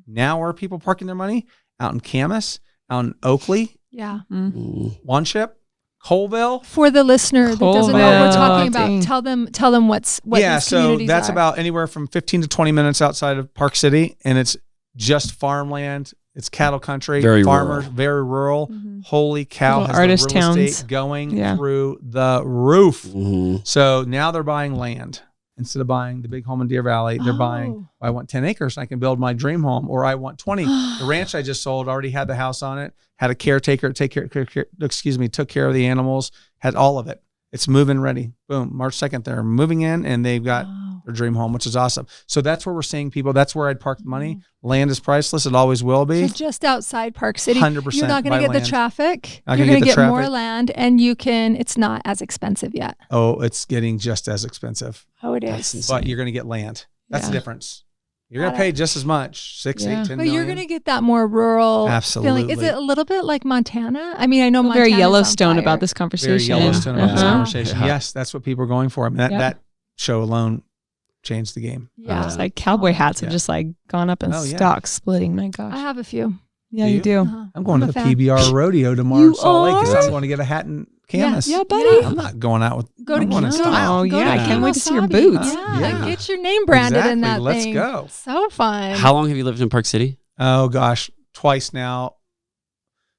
Speaker 4: Now where are people parking their money? Out in Camas, out in Oakley,
Speaker 2: Yeah.
Speaker 4: Wanship, Colville.
Speaker 2: For the listener that doesn't know what we're talking
Speaker 5: Colville.
Speaker 2: about, tell them what
Speaker 4: Yeah,
Speaker 2: these
Speaker 4: so
Speaker 2: communities
Speaker 4: that's
Speaker 2: are.
Speaker 4: about anywhere from 15 to 20 minutes outside of Park City, and it's just farmland. It's cattle country,
Speaker 3: Very
Speaker 4: farmers,
Speaker 3: rural.
Speaker 4: very rural. Holy cow,
Speaker 5: Little
Speaker 4: has
Speaker 5: artist
Speaker 4: the real
Speaker 5: towns.
Speaker 4: estate going
Speaker 5: Yeah.
Speaker 4: through the roof.
Speaker 3: Mhm.
Speaker 4: So now they're buying land. Instead of buying the big home in Deer Valley, they're
Speaker 2: Oh.
Speaker 4: buying, I want 10 acres and I can build my dream home, or I want 20. The ranch I just sold already had the house on it, had a caretaker took care of the animals, had all of it. It's move-in ready. Boom. March 2nd, they're moving in and they've got their dream home, which is awesome. So that's where we're seeing people. That's where I'd park the money. Land is priceless. It always will be.
Speaker 2: So just outside Park City,
Speaker 4: 100%
Speaker 2: you're not going
Speaker 4: buy
Speaker 2: to get the
Speaker 4: land.
Speaker 2: traffic.
Speaker 4: Not
Speaker 2: You're
Speaker 4: gonna
Speaker 2: going to
Speaker 4: get the
Speaker 2: get more
Speaker 4: traffic.
Speaker 2: land, and it's not as expensive yet.
Speaker 4: Oh, it's getting just as expensive,
Speaker 2: Oh, it
Speaker 3: That's
Speaker 2: is.
Speaker 3: insane.
Speaker 4: but you're going to get land. That's the
Speaker 5: Yeah.
Speaker 4: difference. You're going to pay just as much, 6,
Speaker 5: Yeah.
Speaker 4: 8, 10
Speaker 2: But you're
Speaker 4: million.
Speaker 2: going to get that more rural feeling.
Speaker 4: Absolutely.
Speaker 2: Is it a little bit like Montana? I mean, I know
Speaker 5: Very
Speaker 2: Montana's on
Speaker 5: Yellowstone
Speaker 2: fire.
Speaker 5: about this
Speaker 4: Very
Speaker 5: conversation.
Speaker 4: Yellowstone about this
Speaker 3: Uh-huh.
Speaker 4: conversation.
Speaker 3: Yeah.
Speaker 4: Yes, that's what people are going for. I mean,
Speaker 5: Yeah.
Speaker 4: that show alone changed the game.
Speaker 2: Yeah.
Speaker 5: It's like cowboy hats have
Speaker 4: Yeah.
Speaker 5: just like gone up in
Speaker 4: Oh, yeah.
Speaker 5: stock splitting. My
Speaker 2: I
Speaker 5: gosh.
Speaker 2: have a few.
Speaker 5: Yeah,
Speaker 4: Do
Speaker 5: you
Speaker 4: you?
Speaker 5: do.
Speaker 2: Uh-huh.
Speaker 4: I'm going
Speaker 2: I'm
Speaker 4: to the
Speaker 2: a fan.
Speaker 4: PBR rodeo tomorrow
Speaker 5: You
Speaker 4: in Salt Lake because
Speaker 5: are?
Speaker 4: I'm going to get a hat in Camas.
Speaker 5: Yeah, buddy.
Speaker 4: I'm not going out with.
Speaker 2: Go to
Speaker 4: I'm going in
Speaker 2: Kino.
Speaker 4: style.
Speaker 5: Oh,
Speaker 2: Go
Speaker 5: yeah.
Speaker 2: to
Speaker 5: I can't wait to see your
Speaker 2: Kimosabi.
Speaker 5: boots.
Speaker 2: Yeah. Get your name branded in that
Speaker 4: Exactly.
Speaker 2: thing.
Speaker 4: Let's go.
Speaker 2: So fun.
Speaker 3: How long have you lived in Park City?
Speaker 4: Oh gosh, twice now,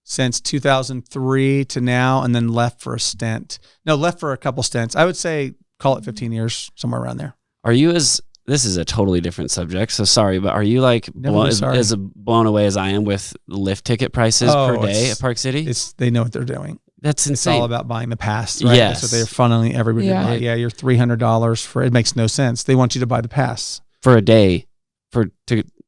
Speaker 4: since 2003 to now, and then left for a stint. No, left for a couple stints. I would say call it 15 years, somewhere around there.
Speaker 3: Are you this is a totally different subject, so sorry, but are you like
Speaker 4: Never be sorry.
Speaker 3: as blown away as I am with lift ticket prices
Speaker 4: Oh,
Speaker 3: per day
Speaker 4: it's-
Speaker 3: at Park City?
Speaker 4: They know what they're doing.
Speaker 3: That's
Speaker 4: It's
Speaker 3: insane.
Speaker 4: all about buying the pass, right?
Speaker 3: Yes.
Speaker 4: That's what they're funneling everybody
Speaker 5: Yeah.
Speaker 4: to buy. Yeah, you're $300 for it. Makes no sense. They want you to buy the pass.
Speaker 3: for a day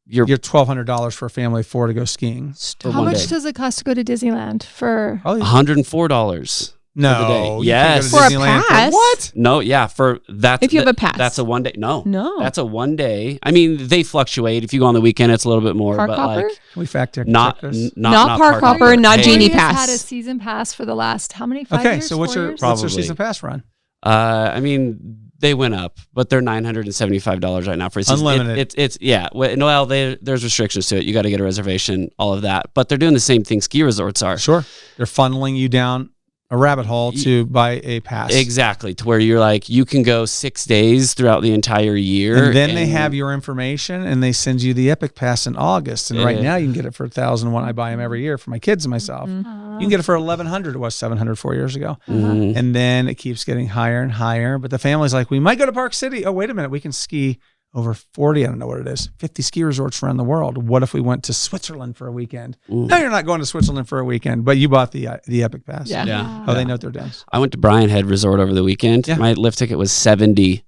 Speaker 4: You're $1,200 for a family of 4 to go skiing.
Speaker 3: for
Speaker 2: How
Speaker 3: one
Speaker 2: much
Speaker 3: day.
Speaker 2: does it cost to go to Disneyland for?
Speaker 4: Probably
Speaker 3: $104
Speaker 4: no.
Speaker 3: for the day.
Speaker 4: You can't go to
Speaker 3: Yes.
Speaker 5: For a
Speaker 4: Disneyland
Speaker 5: pass?
Speaker 4: what?
Speaker 3: No, yeah, for that's
Speaker 5: If you have a pass.
Speaker 3: That's a one day. No.
Speaker 5: No.
Speaker 3: That's a one day. I mean, they fluctuate. If you go on the weekend, it's a little bit more,
Speaker 5: Park
Speaker 3: but
Speaker 5: hopper?
Speaker 3: like
Speaker 4: Can we fact check
Speaker 3: not
Speaker 4: this?
Speaker 5: Not Park Hopper, not
Speaker 3: Hey,
Speaker 5: Genie
Speaker 2: Julius
Speaker 5: Pass.
Speaker 2: had a season pass for the last how many? 5
Speaker 4: Okay,
Speaker 2: years?
Speaker 4: so what's
Speaker 2: 4
Speaker 4: your
Speaker 2: years?
Speaker 3: Probably.
Speaker 4: season pass run?
Speaker 3: I mean, they went up, but they're $975 right now for a season.
Speaker 4: Unlimited.
Speaker 3: It's yeah. Well, there's restrictions to it. You got to get a reservation, all of that. But they're doing the same thing ski resorts are.
Speaker 4: Sure. They're funneling you down a rabbit hole to buy a pass.
Speaker 3: Exactly, to where you're like, you can go 6 days throughout the entire year.
Speaker 4: And then they have your information and they send you the Epic Pass in August. And right
Speaker 3: Yeah.
Speaker 4: now you can get it for $1,001. I buy them every year for my kids and myself. You can get it for $1,100. It was $700 4 years ago.
Speaker 3: Mhm.
Speaker 4: And then it keeps getting higher and higher. But the family's like, we might go to Park City. Oh, wait a minute. We can ski over 40, I don't know what it is, 50 ski resorts around the world. What if we went to Switzerland for a weekend?
Speaker 3: Ooh.
Speaker 4: No, you're not going to Switzerland for a weekend, but you bought the Epic Pass.
Speaker 5: Yeah.
Speaker 3: Yeah.
Speaker 4: Oh, they know what they're doing.
Speaker 3: I went to Bryan Head Resort over the weekend.
Speaker 4: Yeah.
Speaker 3: My lift ticket was $70.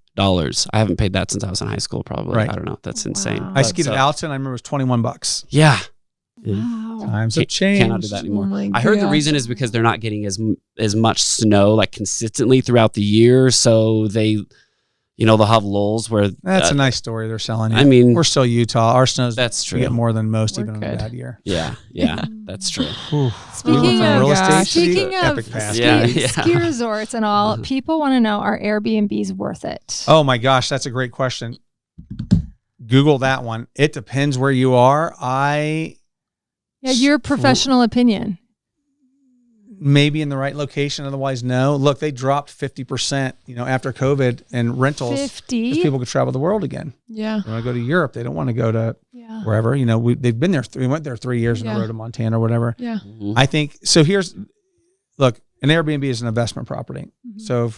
Speaker 3: I haven't paid that since I was in high school, probably.
Speaker 4: Right.
Speaker 3: I don't know. That's insane.
Speaker 2: Wow.
Speaker 4: I
Speaker 3: But
Speaker 4: skied
Speaker 3: so-
Speaker 4: at Alton. I remember it was $21.
Speaker 3: Yeah.
Speaker 2: Wow.
Speaker 4: Times have changed.
Speaker 3: Cannot do that anymore.
Speaker 5: Oh my
Speaker 3: I heard the
Speaker 5: gosh.
Speaker 3: reason is because they're not getting as much snow like consistently throughout the year, so they they'll have lulls where
Speaker 4: That's a nice story they're selling you.
Speaker 3: I mean,
Speaker 4: we're still Utah. Our snows,
Speaker 3: that's true.
Speaker 4: we get more than most,
Speaker 5: We're
Speaker 4: even on a
Speaker 5: good.
Speaker 4: bad year.
Speaker 3: Yeah, that's true.
Speaker 2: Speaking
Speaker 5: Oh,
Speaker 2: of
Speaker 4: real estate,
Speaker 2: speaking of
Speaker 4: epic pass.
Speaker 2: ski resorts and all, people want to know, are Airbnbs worth it?
Speaker 4: Oh my gosh, that's a great question. Google that one. It depends where you are.
Speaker 2: Your professional opinion.
Speaker 4: Maybe in the right location, otherwise no. Look, they dropped 50%, after COVID and rentals.
Speaker 2: 50.
Speaker 4: Because people could travel the world again.
Speaker 5: Yeah.
Speaker 4: They want to go to Europe. They don't want to go to wherever. They've been there. We went there 3 years in a row to Montana or whatever.
Speaker 5: Yeah.
Speaker 4: I think so. Look, an Airbnb is an investment property. So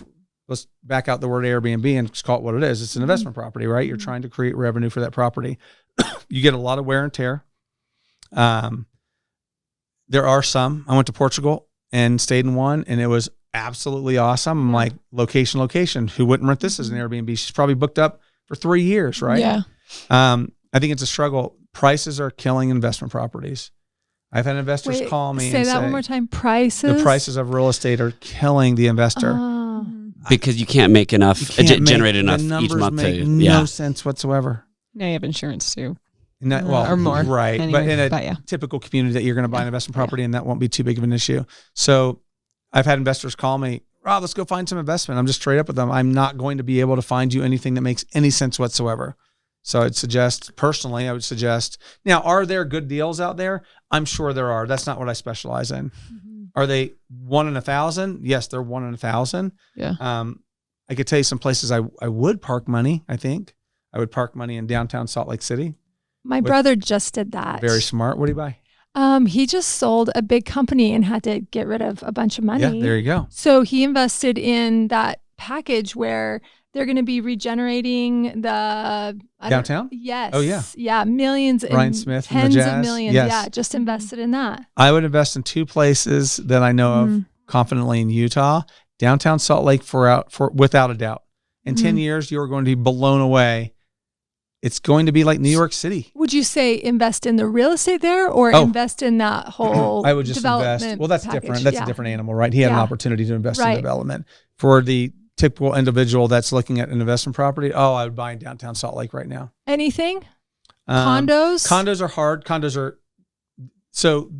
Speaker 4: let's back out the word Airbnb and just call it what it is. It's an investment property, right? You're trying to create revenue for that property. You get a lot of wear and tear. There are some. I went to Portugal and stayed in one, and it was absolutely awesome. I'm like, location. Who wouldn't rent this as an Airbnb? She's probably booked up for 3 years, right?
Speaker 5: Yeah.
Speaker 4: I think it's a struggle. Prices are killing investment properties. I've had investors call me and
Speaker 2: say one more time. Prices?
Speaker 4: The prices of real estate are killing the investor.
Speaker 2: Oh.
Speaker 3: Because you can't make enough, generate enough each month.
Speaker 4: Make no sense whatsoever.
Speaker 5: Now you have insurance too.
Speaker 4: Or more. Right.
Speaker 5: Anyway,
Speaker 4: but in a typical community that you're going to buy an investment property and that won't be too big of an issue. So I've had investors call me, Rob, let's go find some investment. I'm just straight up with them. I'm not going to be able to find you anything that makes any sense whatsoever. So I would suggest, now, are there good deals out there? I'm sure there are. That's not what I specialize in. Are they 1 in 1,000? Yes, they're 1 in 1,000.
Speaker 5: Yeah.
Speaker 4: I could tell you some places I would park money, I think. I would park money in downtown Salt Lake City.
Speaker 2: My brother just did that.
Speaker 4: Very smart. What do you buy?
Speaker 2: He just sold a big company and had to get rid of a bunch of money.
Speaker 4: Yeah, there you go.
Speaker 2: So he invested in that package where they're going to be regenerating the
Speaker 4: downtown.
Speaker 2: Yes.
Speaker 4: Oh yeah.
Speaker 2: Yeah, millions.
Speaker 4: Ryan Smith,
Speaker 2: tens
Speaker 4: and the
Speaker 2: of
Speaker 4: Jazz.
Speaker 2: millions.
Speaker 4: Yes.
Speaker 2: Yeah, just invested in that.
Speaker 4: I would invest in 2 places that I know of confidently in Utah. Downtown Salt Lake for without a doubt. In 10 years, you're going to be blown away. It's going to be like New York City.
Speaker 2: Would you say invest in the real estate there or invest in that whole
Speaker 4: I would just
Speaker 2: development
Speaker 4: invest. Well, that's
Speaker 2: package?
Speaker 4: different. That's a different animal, right? He had an opportunity to invest in development. For the typical individual that's looking at an investment property, I would buy in downtown Salt Lake right now.
Speaker 2: Anything? Condos?
Speaker 4: Condos are hard. Condos are, so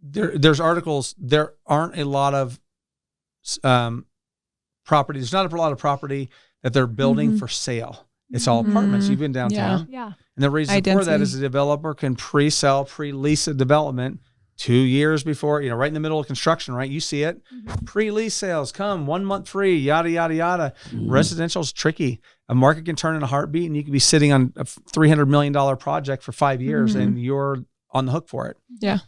Speaker 4: there's articles, there aren't a lot of property. There's not a lot of property that they're building for sale. It's all apartments. You've been downtown.
Speaker 2: Yeah.
Speaker 4: And the reason for that is the developer can pre-sell, pre-lease a development 2 years before, right in the middle of construction, right? You see it. Pre-lease sales come 1 month free, yada, yada, yada. Residential is tricky. A market can turn in a heartbeat and you could be sitting on a $300 million project for 5 years and you're on the hook for it.
Speaker 5: Yeah.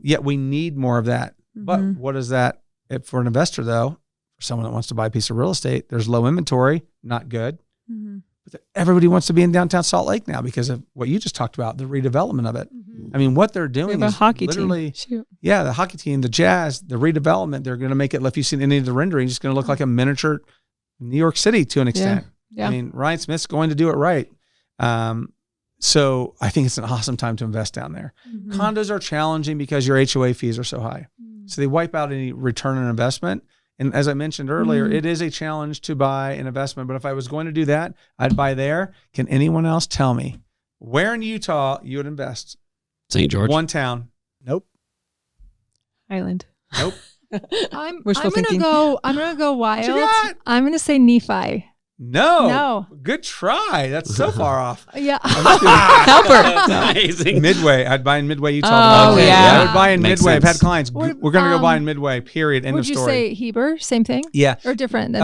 Speaker 4: Yet we need more of that. But what is that for an investor though? For someone that wants to buy a piece of real estate, there's low inventory, not good. But everybody wants to be in downtown Salt Lake now because of what you just talked about, the redevelopment of it. I mean, what they're doing is
Speaker 5: hockey
Speaker 4: literally,
Speaker 5: team.
Speaker 4: yeah, the hockey team, the Jazz, the redevelopment, they're going to make it, if you've seen any of the renderings, it's going to look like a miniature New York City to an extent.
Speaker 5: Yeah.
Speaker 4: I mean, Ryan Smith's going to do it right. So I think it's an awesome time to invest down there. Condos are challenging because your HOA fees are so high. So they wipe out any return on investment. And as I mentioned earlier, it is a challenge to buy an investment. But if I was going to do that, I'd buy there. Can anyone else tell me where in Utah you would invest?
Speaker 3: St. George.
Speaker 4: One town. Nope.
Speaker 5: Island.
Speaker 4: Nope.
Speaker 2: I'm
Speaker 5: Wishful
Speaker 2: gonna
Speaker 5: thinking.
Speaker 2: go. I'm gonna go wild.
Speaker 4: you got?
Speaker 2: I'm gonna say Nephi.
Speaker 4: No. Good try. That's so far off.
Speaker 2: Yeah.
Speaker 5: Help her.
Speaker 3: Amazing.
Speaker 4: Midway. I'd buy in Midway, Utah.
Speaker 5: Oh, yeah.
Speaker 4: I would buy in
Speaker 3: Makes
Speaker 4: Midway. I've had
Speaker 3: sense.
Speaker 4: clients.
Speaker 2: What-
Speaker 4: We're going to go buy in Midway, period. End
Speaker 2: Would
Speaker 4: of
Speaker 2: you
Speaker 4: story.
Speaker 2: say Heber? Same thing?
Speaker 4: Yeah.
Speaker 2: Or different than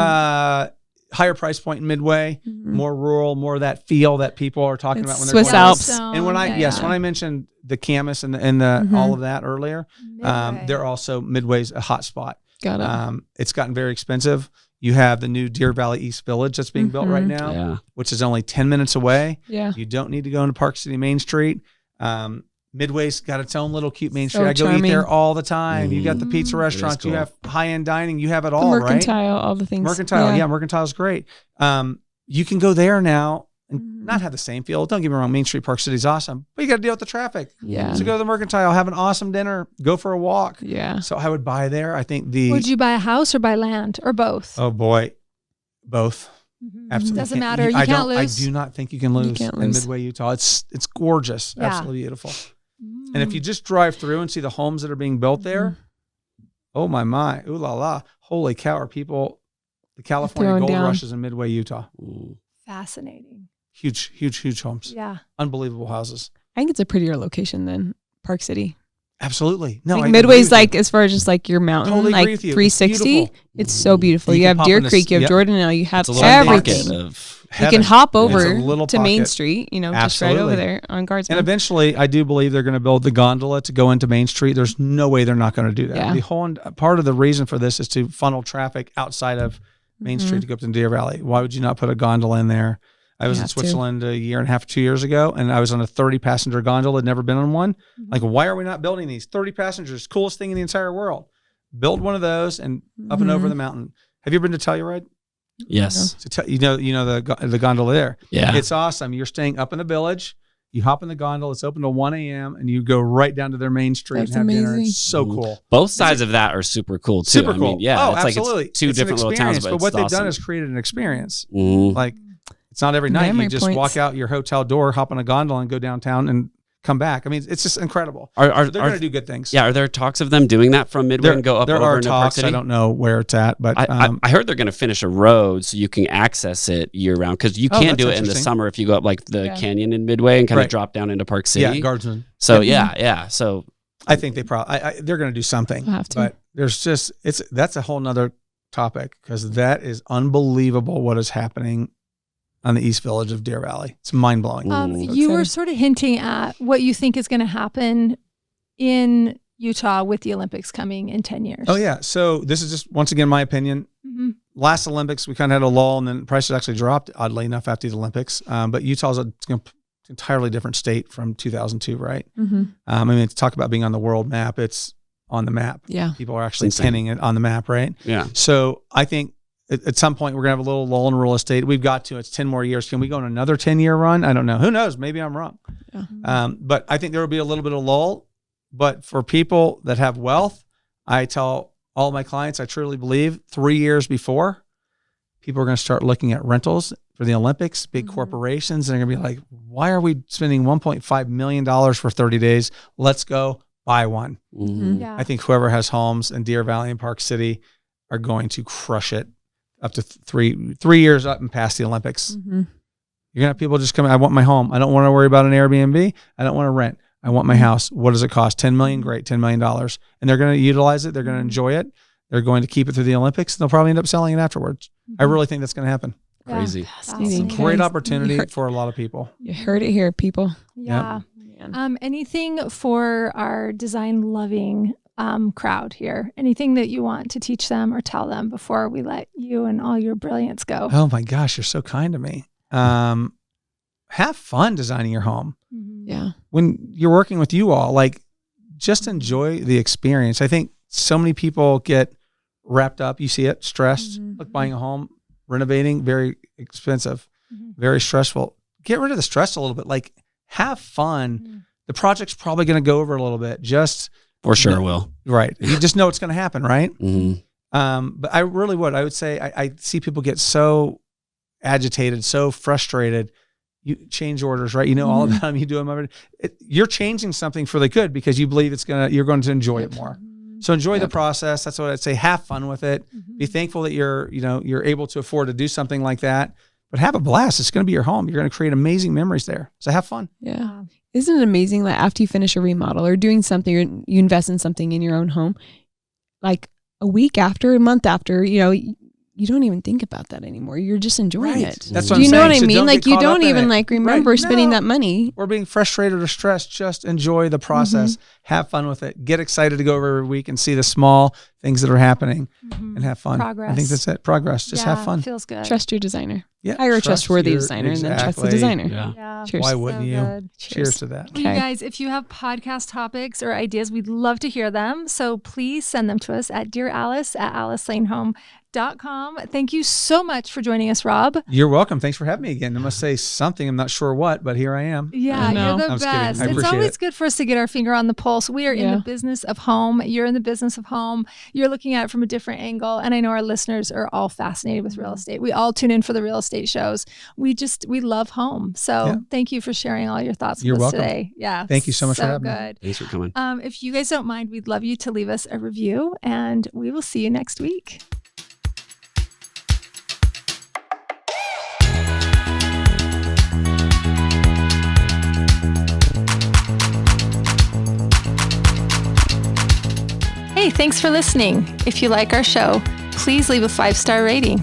Speaker 4: Higher price point in Midway, more rural, more of that feel that people are talking
Speaker 5: It's
Speaker 4: about when
Speaker 5: Swiss
Speaker 4: they're going.
Speaker 5: Alps.
Speaker 2: Yellowstone?
Speaker 4: And when
Speaker 2: Yeah.
Speaker 4: when I mentioned the Camas and the all of that earlier,
Speaker 2: Midway.
Speaker 4: they're also Midway's a hot spot.
Speaker 5: Got it.
Speaker 4: It's gotten very expensive. You have the new Deer Valley East Village that's being built right now,
Speaker 3: Yeah.
Speaker 4: which is only 10 minutes away.
Speaker 5: Yeah.
Speaker 4: You don't need to go into Park City Main Street. Midway's got its own little cute main
Speaker 5: So
Speaker 4: street. I go eat
Speaker 5: charming.
Speaker 4: there all the time. You got the pizza restaurants.
Speaker 3: cool.
Speaker 4: You have high-end dining. You have it
Speaker 5: The
Speaker 4: all, right?
Speaker 5: Mercantile, all the things.
Speaker 4: Mercantile, yeah, Mercantile's great. You can go there now and not have the same feel. Don't get me wrong, Main Street Park City's awesome, but you got to deal with the traffic.
Speaker 5: Yeah.
Speaker 4: So go to the Mercantile, have an awesome dinner, go for a walk.
Speaker 5: Yeah.
Speaker 4: So I would buy there. I think
Speaker 2: Would you buy a house or buy land or both?
Speaker 4: oh boy, both. Absolutely.
Speaker 2: Doesn't matter. You can't lose.
Speaker 4: I do not think you can lose
Speaker 5: can't
Speaker 4: in
Speaker 5: lose.
Speaker 4: Midway, Utah. It's gorgeous.
Speaker 2: Yeah.
Speaker 4: Absolutely beautiful. And if you just drive through and see the homes that are being built there, oh my, ooh la la, holy cow, are people, the California
Speaker 5: Throwing
Speaker 4: gold
Speaker 5: down.
Speaker 4: rushes in Midway, Utah.
Speaker 2: Fascinating.
Speaker 4: Huge homes.
Speaker 2: Yeah.
Speaker 4: Unbelievable houses.
Speaker 5: I think it's a prettier location than Park City.
Speaker 4: Absolutely. No,
Speaker 5: I
Speaker 4: I
Speaker 5: think
Speaker 4: agree
Speaker 5: Midway's
Speaker 4: with you.
Speaker 5: like, as far as just like your mountain,
Speaker 4: Totally agree
Speaker 5: like
Speaker 4: with you. It's
Speaker 5: 360,
Speaker 4: beautiful.
Speaker 5: it's so beautiful.
Speaker 4: And you
Speaker 5: You
Speaker 4: can
Speaker 5: have
Speaker 4: pop
Speaker 5: Deer
Speaker 4: in this-
Speaker 5: Creek, you have
Speaker 4: yep.
Speaker 5: Jordan, you have
Speaker 3: It's a little
Speaker 5: everything.
Speaker 3: pocket of
Speaker 5: You
Speaker 4: Heaven.
Speaker 5: can hop
Speaker 4: It's a
Speaker 5: over
Speaker 4: little
Speaker 5: to Main
Speaker 4: pocket.
Speaker 5: Street, just right
Speaker 4: Absolutely.
Speaker 5: over there on Guardsman.
Speaker 4: And eventually, I do believe they're going to build the gondola to go into Main Street. There's no way they're not going to do that.
Speaker 5: Yeah.
Speaker 4: The whole part of the reason for this is to funnel traffic outside of Main
Speaker 5: Mm-hmm.
Speaker 4: Street to go up to Deer Valley. Why would you not put a gondola in there? I was
Speaker 5: You
Speaker 4: in
Speaker 5: have to.
Speaker 4: Switzerland a year and a half, 2 years ago, and I was on a 30-passenger gondola. Had never been on one. Like, why are we not building these? 30 passengers, coolest thing in the entire world. Build one of those and up and over the mountain. Have you ever been to Telluride?
Speaker 3: Yes.
Speaker 4: You know the gondola there.
Speaker 3: Yeah.
Speaker 4: It's awesome. You're staying up in the village. You hop in the gondola. It's open till 1 a.m. and you go right down to their main street
Speaker 5: That's
Speaker 4: and have dinner.
Speaker 5: amazing.
Speaker 4: It's so cool.
Speaker 3: Both sides of that are super cool too.
Speaker 4: Super
Speaker 3: I mean,
Speaker 4: cool.
Speaker 3: yeah.
Speaker 4: Oh,
Speaker 3: it's
Speaker 4: absolutely.
Speaker 3: like it's two
Speaker 4: It's an
Speaker 3: different little towns,
Speaker 4: experience,
Speaker 3: but,
Speaker 4: but what
Speaker 3: it's
Speaker 4: they've
Speaker 3: awesome.
Speaker 4: done is created an experience.
Speaker 3: Mhm.
Speaker 4: Like, it's not every night.
Speaker 5: Memory
Speaker 4: You just
Speaker 5: points.
Speaker 4: walk out your hotel door, hop on a gondola, and go downtown and come back. I mean, it's just incredible.
Speaker 3: Are
Speaker 4: They're going to do good things.
Speaker 3: yeah? Are there talks of them doing that from Midway and go up
Speaker 4: there
Speaker 3: over
Speaker 4: are
Speaker 3: into Park
Speaker 4: talks.
Speaker 3: City?
Speaker 4: I don't know where it's at, but
Speaker 3: I heard they're going to finish a road so you can access it year round because you
Speaker 4: Oh,
Speaker 3: can't
Speaker 4: that's
Speaker 3: do it in the
Speaker 4: interesting.
Speaker 3: summer if you go up like the
Speaker 5: Yeah.
Speaker 3: canyon in Midway and kind
Speaker 4: Right.
Speaker 3: of drop down into Park City.
Speaker 4: yeah, Guardsman.
Speaker 3: So yeah. So
Speaker 4: I think they probably they're going to do something.
Speaker 5: They'll have to.
Speaker 4: But there's just that's a whole nother topic because that is unbelievable what is happening on the East Village of Deer Valley. It's mind blowing.
Speaker 2: You were sort of hinting at what you think is going to happen in Utah with the Olympics coming in 10 years.
Speaker 4: Oh yeah. So this is just once again my opinion.
Speaker 2: Mhm.
Speaker 4: Last Olympics we kind of had a lull and then prices actually dropped oddly enough after the Olympics. But Utah's an entirely different state from 2002, right?
Speaker 5: Mm-hmm.
Speaker 4: I mean, to talk about being on the world map, it's on the map.
Speaker 5: Yeah.
Speaker 4: People are actually
Speaker 3: It's insane.
Speaker 4: pinning it on the map, right?
Speaker 3: yeah.
Speaker 4: So I think at some point we're gonna have a little lull in real estate. We've got to. It's 10 more years. Can we go on another 10-year run? I don't know. Who knows? Maybe I'm wrong.
Speaker 5: Yeah.
Speaker 4: But I think there will be a little bit of lull. But for people that have wealth, I tell all my clients, I truly believe 3 years before, people are going to start looking at rentals for the Olympics, big corporations, and they're going to be like, why are we spending $1.5 million for 30 days? Let's go buy one.
Speaker 3: Mhm.
Speaker 2: Yeah.
Speaker 4: I think whoever has homes in Deer Valley and Park City are going to crush it up to 3 years up and past the Olympics.
Speaker 5: Mm-hmm.
Speaker 4: You're going to have people just come, I want my home. I don't want to worry about an Airbnb. I don't want to rent. I want my house. What does it cost? $10 million? Great. $10 million. And they're going to utilize it. They're going to enjoy it. They're going to keep it through the Olympics. And they'll probably end up selling it afterwards. I really think that's going to happen.
Speaker 2: Yeah.
Speaker 3: Crazy.
Speaker 5: Fascinating.
Speaker 4: Great
Speaker 5: Guys,
Speaker 4: opportunity
Speaker 5: you heard-
Speaker 4: for a lot of people.
Speaker 5: You heard it here, people.
Speaker 2: Yeah.
Speaker 5: Man.
Speaker 2: Anything for our design loving crowd here? Anything that you want to teach them or tell them before we let you and all your brilliance go?
Speaker 4: Oh my gosh, you're so kind to me. Have fun designing your home.
Speaker 2: Mhm.
Speaker 5: Yeah.
Speaker 4: When you're working with you all, like just enjoy the experience. I think so many people get wrapped up. You see it, stressed.
Speaker 5: Mhm.
Speaker 4: Look, buying a home, renovating, very expensive,
Speaker 2: Mhm.
Speaker 4: very stressful. Get rid of the stress a little bit. Like have fun.
Speaker 2: Mhm.
Speaker 4: The project's probably going to go over a little bit. Just
Speaker 3: For sure will.
Speaker 4: right. You just know it's going to happen, right?
Speaker 3: Mhm.
Speaker 4: But I really would. I would say I see people get so agitated, so frustrated. You change orders, right? You know all about them. You do them. You're changing something for the good because you believe you're going to enjoy it more. So enjoy the process. That's what I'd say. Have fun with it. Be thankful that you're able to afford to do something like that. But have a blast. It's going to be your home. You're going to create amazing memories there. So have fun.
Speaker 5: Yeah. Isn't it amazing that after you finish a remodel or doing something, or you invest in something in your own home, like a week after, a month after, you don't even think about that anymore. You're just enjoying
Speaker 4: Right.
Speaker 5: it.
Speaker 4: That's what
Speaker 5: Do you
Speaker 4: I'm
Speaker 5: know
Speaker 4: saying.
Speaker 5: what I
Speaker 4: So
Speaker 5: mean?
Speaker 4: don't
Speaker 5: Like
Speaker 4: get
Speaker 5: you
Speaker 4: caught up
Speaker 5: don't
Speaker 4: in
Speaker 5: even
Speaker 4: it.
Speaker 5: like remember
Speaker 4: Right.
Speaker 5: spending
Speaker 4: No.
Speaker 5: that money.
Speaker 4: Or being frustrated or stressed, just enjoy the process. Have fun with it. Get excited to go over every week and see the small things that are happening and have fun.
Speaker 2: Progress.
Speaker 4: I think that's it. Progress. Just have fun.
Speaker 2: Feels good.
Speaker 5: Trust your designer.
Speaker 4: Yeah.
Speaker 5: Hire a
Speaker 4: trust
Speaker 5: trustworthy
Speaker 4: your-
Speaker 5: designer and then trust the
Speaker 4: exactly.
Speaker 5: designer.
Speaker 3: Yeah.
Speaker 2: Yeah.
Speaker 5: Cheers.
Speaker 4: Why wouldn't
Speaker 2: So
Speaker 4: you?
Speaker 2: good.
Speaker 4: Cheers to that.
Speaker 2: Well, you
Speaker 5: Okay.
Speaker 2: guys, if you have podcast topics or ideas, we'd love to hear them. So please send them to us at dearalice@alicelanehome.com. Airbnb.com. Thank you so much for joining us, Rob.
Speaker 4: You're welcome. Thanks for having me again. I must say something. I'm not sure what, but here I am.
Speaker 2: Yeah, you're the
Speaker 4: I'm just kidding.
Speaker 2: best.
Speaker 4: I
Speaker 2: It's
Speaker 4: appreciate
Speaker 2: always
Speaker 4: it.
Speaker 2: good for us to get our finger on the pulse. We are in the business of home. You're in the business of home. You're looking at it from a different angle. And I know our listeners are all fascinated with real estate. We all tune in for the real estate shows. We love home. So thank you for sharing all your thoughts with us today. Yeah.
Speaker 4: Thank you so much for having me.
Speaker 3: Thanks for coming.
Speaker 2: If you guys don't mind, we'd love you to leave us a review, and we will see you next week. Hey, thanks for listening. If you like our show, please leave a 5-star rating.